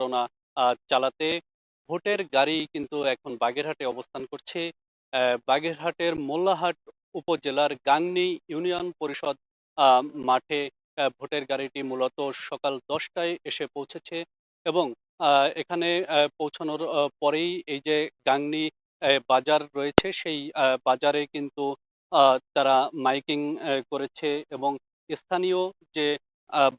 প্রচারণা চালাতে ভোটের গাড়ি কিন্তু এখন বাগেরহাটে অবস্থান করছে। বাগেরহাটের মোল্লাহাট উপজেলার গাংনী ইউনিয়ন পরিষদ মাঠে ভোটের গাড়িটি মূলত সকাল 10টায় এসে পৌঁছেছে এবং এখানে পৌঁছানোর পরেই এই যে গাংনী বাজার রয়েছে সেই বাজারে কিন্তু তারা মাইকিং করেছে এবং স্থানীয় যে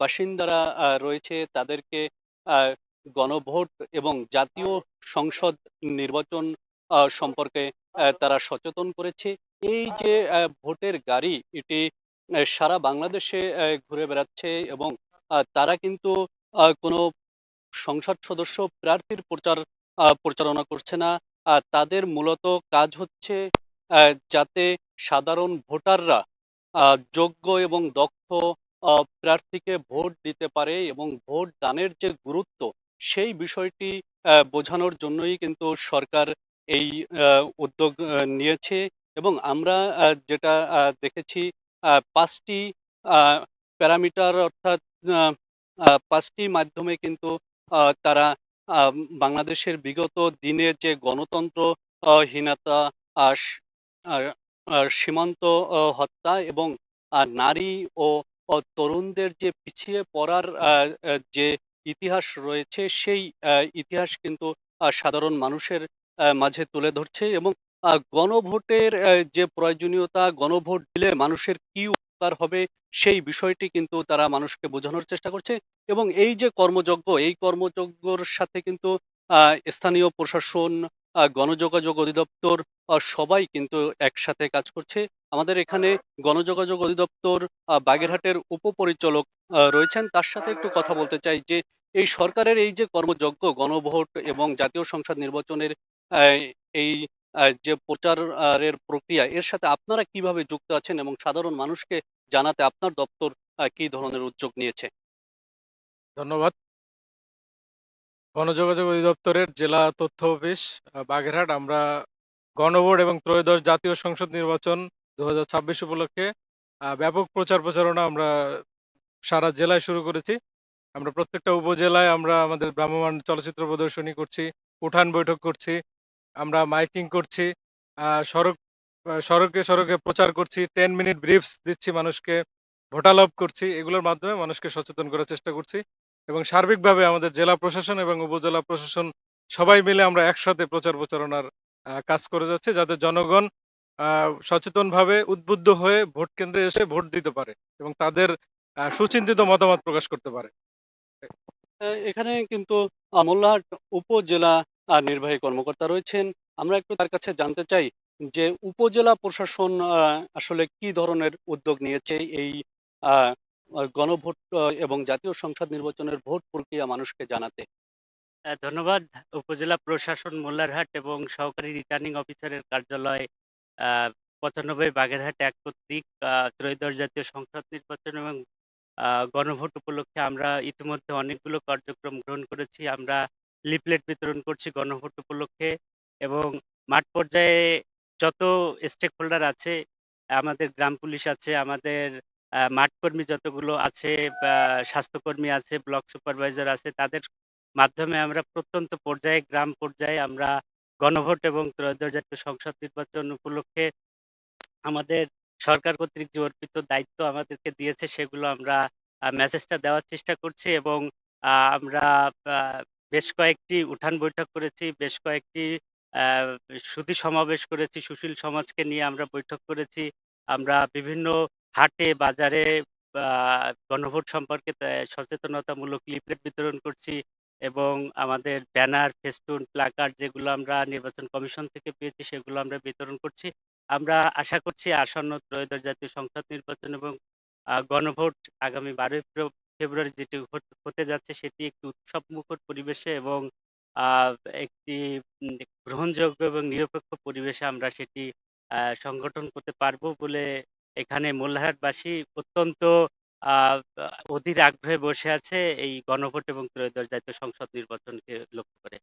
বাসিন্দারা রয়েছে তাদেরকে আহ, গণভোট এবং জাতীয় সংসদ নির্বাচন সম্পর্কে তারা সচেতন করেছে। এই যে ভোটের গাড়ি এটি সারা বাংলাদেশে ঘুরে বেড়াচ্ছে এবং তারা কিন্তু কোনো সংসদ সদস্য প্রার্থীর প্রচারণা করছে না। তাদের মূলত কাজ হচ্ছে যাতে সাধারণ ভোটাররা যোগ্য এবং দক্ষ প্রার্থীকে ভোট দিতে পারে এবং ভোট দানের যে গুরুত্ব সেই বিষয়টি বোঝানোর জন্যই কিন্তু সরকার এই উদ্যোগ নিয়েছে এবং আমরা যেটা দেখেছি 5টি প্যারামিটার অর্থাৎ আহ, 5টি মাধ্যমে কিন্তু তারা বাংলাদেশের বিগত দিনের যে গণতন্ত্র হীনতা আহ, স- আর আর সীমান্ত হত্যা এবং নারী ও তরুণদের যে পিছিয়ে পড়ার যে ইতিহাস রয়েছে সেই ইতিহাস কিন্তু সাধারণ মানুষের মাঝে তুলে ধরছে এবং গণভোটের যে প্রয়োজনীয়তা, গণভোট দিলে মানুষের কি উপকার হবে সেই বিষয়টি কিন্তু তারা মানুষকে বোঝানোর চেষ্টা করছে এবং এই যে কর্মযজ্ঞ, এই কর্মযজ্ঞর সাথে কিন্তু স্থানীয় প্রশাসন, গণযোগাযোগ অধিদপ্তর সবাই কিন্তু একসাথে কাজ করছে। আমাদের এখানে গণযোগাযোগ অধিদপ্তর বাগেরহাটের উপপরিচালক রয়েছেন, তার সাথে একটু কথা বলতে চাই যে এই সরকারের এই যে কর্মযজ্ঞ, গণভোট এবং জাতীয় সংসদ নির্বাচনের আহ, এই যে প্রচারের প্রক্রিয়া, এর সাথে আপনারা কিভাবে যুক্ত আছেন এবং সাধারণ মানুষকে জানাতে আপনার দপ্তর কি ধরনের উদ্যোগ নিয়েছে? ধন্যবাদ। গণযোগাযোগ অধিদপ্তরের জেলা তথ্য অফিস বাগেরহাট, আমরা গণভোট এবং ত্রয়োদশ জাতীয় সংসদ নির্বাচন 2026 উপলক্ষে ব্যাপক প্রচার প্রচারণা আমরা সারা জেলায় শুরু করেছি। আমরা প্রত্যেকটা উপজেলায় আমরা আমাদের ভ্রাম্যমাণ চলচ্চিত্র প্রদর্শনী করছি, উঠান বৈঠক করছি, আমরা মাইকিং করছি, সড়কে সড়কে প্রচার করছি, 10 মিনিট ব্রিফস দিচ্ছি মানুষকে, ভোটালাপ করছি। এগুলোর মাধ্যমে মানুষকে সচেতন করার চেষ্টা করছি এবং সার্বিকভাবে আমাদের জেলা প্রশাসন এবং উপজেলা প্রশাসন সবাই মিলে আমরা একসাথে প্রচার প্রচারণার কাজ করে যাচ্ছে, যাতে জনগণ সচেতনভাবে উদ্বুদ্ধ হয়ে ভোট কেন্দ্রে এসে ভোট দিতে পারে এবং তাদের সুচিন্তিত মতামত প্রকাশ করতে পারে। এখানে কিন্তু মোল্লাহাট উপজেলা নির্বাহী কর্মকর্তা রয়েছেন। আমরা একটু তার কাছে জানতে চাই যে উপজেলা প্রশাসন আসলে কি ধরনের উদ্যোগ নিয়েছে এই আহ, গণভোট এবং জাতীয় সংসদ নির্বাচনের ভোট প্রক্রিয়া মানুষকে জানাতে। ধন্যবাদ। উপজেলা প্রশাসন মোল্লারহাট এবং সহকারী রিটার্নিং অফিসারের কার্যালয় আহ 95 বাগেরহাট এক কর্তৃক ত্রয়োদশ জাতীয় সংসদ নির্বাচন এবং গণভোট উপলক্ষে আমরা ইতিমধ্যে অনেকগুলো কার্যক্রম গ্রহণ করেছি। আমরা লিফলেট বিতরণ করছি গণভোট উপলক্ষে এবং মাঠ পর্যায়ে যত স্টেক হোল্ডার আছে, আমাদের গ্রাম পুলিশ আছে, আমাদের মাঠ কর্মী যতগুলো আছে, বা স্বাস্থ্যকর্মী আছে, ব্লক সুপারভাইজার আছে, তাদের মাধ্যমে আমরা প্রত্যন্ত পর্যায়ে, গ্রাম পর্যায়ে আমরা গণভোট এবং ত্রয়োদশ জাতীয় সংসদ নির্বাচন উপলক্ষে আমাদের সরকার কর্তৃক যে অর্পিত দায়িত্ব আমাদেরকে দিয়েছে সেগুলো আমরা মেসেজটা দেওয়ার চেষ্টা করছি এবং আমরা বেশ কয়েকটি উঠান বৈঠক করেছি, বেশ কয়েকটি আহ, সুধী সমাবেশ করেছি, সুশীল সমাজকে নিয়ে আমরা বৈঠক করেছি। আমরা বিভিন্ন হাটে বাজারে গণভোট সম্পর্কে সচেতনতামূলক লিফলেট বিতরণ করছি এবং আমাদের ব্যানার, ফেস্টুন, প্লাকার্ড যেগুলো আমরা নির্বাচন কমিশন থেকে পেয়েছি সেগুলো আমরা বিতরণ করছি। আমরা আশা করছি আসন্ন ত্রয়োদশ জাতীয় সংসদ নির্বাচন এবং গণভোট আগামী 12 ফেব্রুয়ারি যেটি হতে যাচ্ছে সেটি একটি উৎসবমুখর পরিবেশে এবং আহ, একটি গ্রহণযোগ্য এবং নিরপেক্ষ পরিবেশে আমরা সেটি সংগঠন করতে পারবো বলে এখানে মোল্লাহাটবাসী অত্যন্ত আহ, অধীর আগ্রহে বসে আছে এই গণভোট এবং ত্রয়োদশ জাতীয় সংসদ নির্বাচনকে লক্ষ্য করে।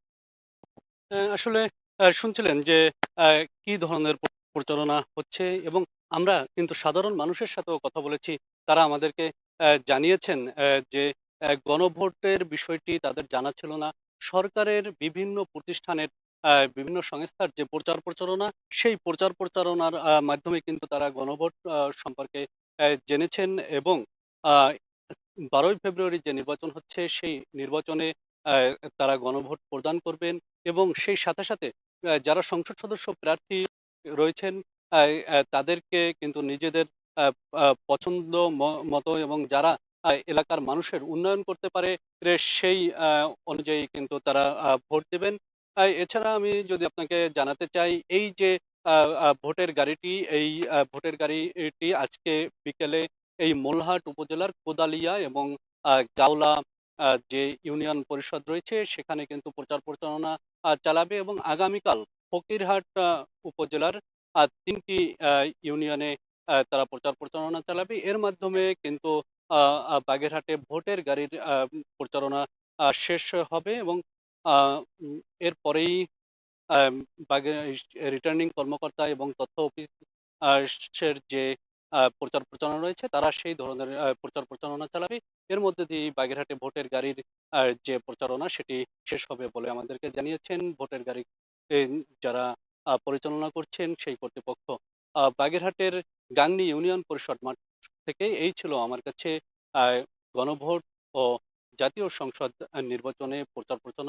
আসলে শুনছিলেন যে কি ধরনের প্রচারণা হচ্ছে এবং আমরা কিন্তু সাধারণ মানুষের সাথেও কথা বলেছি। তারা আমাদেরকে জানিয়েছেন যে গণভোটের বিষয়টি তাদের জানা ছিল না। সরকারের বিভিন্ন প্রতিষ্ঠানের বিভিন্ন সংস্থার যে প্রচার প্রচারণা, সেই প্রচার প্রচারণার মাধ্যমে কিন্তু তারা গণভোট সম্পর্কে জেনেছেন এবং আহ, 12ই ফেব্রুয়ারি যে নির্বাচন হচ্ছে সেই নির্বাচনে তারা গণভোট প্রদান করবেন এবং সেই সাথে সাথে যারা সংসদ সদস্য প্রার্থী রয়েছেন তাদেরকে কিন্তু নিজেদের পছন্দ মতো এবং যারা এলাকার মানুষের উন্নয়ন করতে পারে সেই অনুযায়ী কিন্তু তারা ভোট দেবেন। এছাড়া আমি যদি আপনাকে জানাতে চাই এই যে ভোটের গাড়িটি এই ভোটের গাড়িটি আজকে বিকেলে এই মোল্লাহাট উপজেলার কোদালিয়া এবং গাওলা যে ইউনিয়ন পরিষদ রয়েছে সেখানে কিন্তু প্রচার প্রচারণা চালাবে এবং আগামীকাল ফকিরহাট উপজেলার 3টি ইউনিয়নে তারা প্রচার প্রচারণা চালাবে। এর মাধ্যমে কিন্তু বাগেরহাটে ভোটের গাড়ির প্রচারণা শেষ হবে এবং এরপরেই আম, রিটার্নিং কর্মকর্তা এবং তথ্য অফিসের যে প্রচার প্রচারণা রয়েছে তারা সেই ধরনের প্রচার প্রচারণা চালাবে। এর মধ্যে দিয়ে বাগেরহাটে ভোটের গাড়ির যে প্রচারণা সেটি শেষ হবে বলে আমাদেরকে জানিয়েছেন ভোটের গাড়ি যারা পরিচালনা করছেন সেই কর্তৃপক্ষ। বাগেরহাটের গাংনী ইউনিয়ন পরিষদ মাঠ থেকে এই ছিল আমার কাছে গণভোট ও জাতীয় সংসদ নির্বাচনে প্রচার প্রচারণা